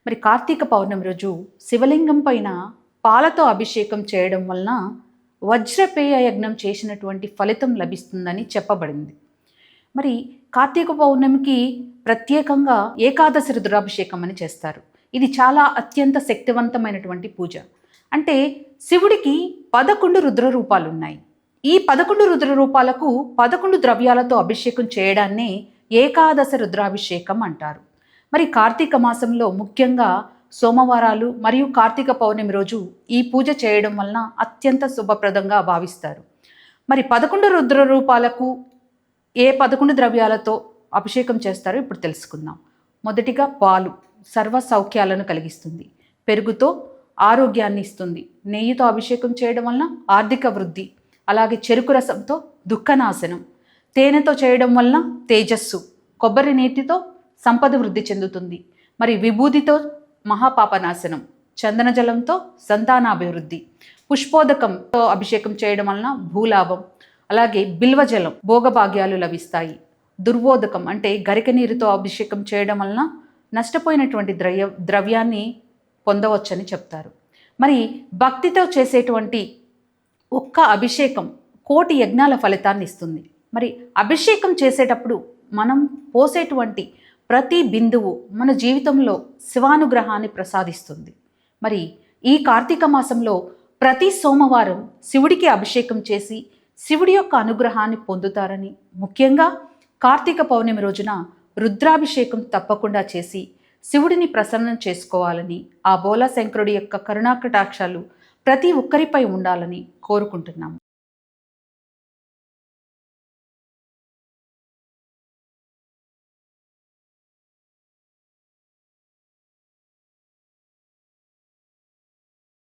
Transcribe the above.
మరి కార్తీక పౌర్ణమి రోజు శివలింగం పైన పాలతో అభిషేకం చేయడం వలన వజ్రపేయ యజ్ఞం చేసినటువంటి ఫలితం లభిస్తుందని చెప్పబడింది. మరి కార్తీక పౌర్ణమికి ప్రత్యేకంగా ఏకాదశి రుద్రాభిషేకం అని చేస్తారు. ఇది చాలా అత్యంత శక్తివంతమైనటువంటి పూజ. అంటే శివుడికి 11 రుద్ర రూపాలు ఉన్నాయి. ఈ 11 రుద్ర రూపాలకు 11 ద్రవ్యాలతో అభిషేకం చేయడాన్నే ఏకాదశి రుద్రాభిషేకం అంటారు. మరి కార్తీక మాసంలో ముఖ్యంగా సోమవారాలు మరియు కార్తీక పౌర్ణమి రోజు ఈ పూజ చేయడం వలన అత్యంత శుభప్రదంగా భావిస్తారు. మరి 11 రుద్ర రూపాలకు ఏ 11 ద్రవ్యాలతో అభిషేకం చేస్తారో ఇప్పుడు తెలుసుకుందాం. మొదటిగా పాలు సర్వ సౌఖ్యాలను కలిగిస్తుంది. పెరుగుతో ఆరోగ్యాన్ని ఇస్తుంది. నెయ్యితో అభిషేకం చేయడం వలన ఆర్థిక వృద్ధి. అలాగే చెరుకు రసంతో దుఃఖనాశనం. తేనెతో చేయడం వలన తేజస్సు. కొబ్బరి నీటితో సంపద వృద్ధి చెందుతుంది. మరి విభూదితో మహాపాపనాశనం. చందన జలంతో సంతానాభివృద్ధి. పుష్పోదకంతో అభిషేకం చేయడం వలన భూలాభం. అలాగే బిల్వజలం భోగభాగ్యాలు లభిస్తాయి. దుర్వోదకం అంటే గరిక నీరుతో అభిషేకం చేయడం వలన నష్టపోయినటువంటి ద్రవ్యాన్ని పొందవచ్చని చెప్తారు. మరి భక్తితో చేసేటువంటి ఒక్క అభిషేకం 1,000,000 యజ్ఞాల ఫలితాన్ని ఇస్తుంది. మరి అభిషేకం చేసేటప్పుడు మనం పోసేటువంటి ప్రతి బిందువు మన జీవితంలో శివానుగ్రహాన్ని ప్రసాదిస్తుంది. మరి ఈ కార్తీక మాసంలో ప్రతి సోమవారం శివుడికి అభిషేకం చేసి శివుడి యొక్క అనుగ్రహాన్ని పొందుతారని, ముఖ్యంగా కార్తీక పౌర్ణమి రోజున రుద్రాభిషేకం తప్పకుండా చేసి శివుడిని ప్రసన్నం చేసుకోవాలని, ఆ బోలా శంకరుడి యొక్క కరుణాకటాక్షాలు ప్రతి ఒక్కరిపై ఉండాలని కోరుకుంటున్నాము.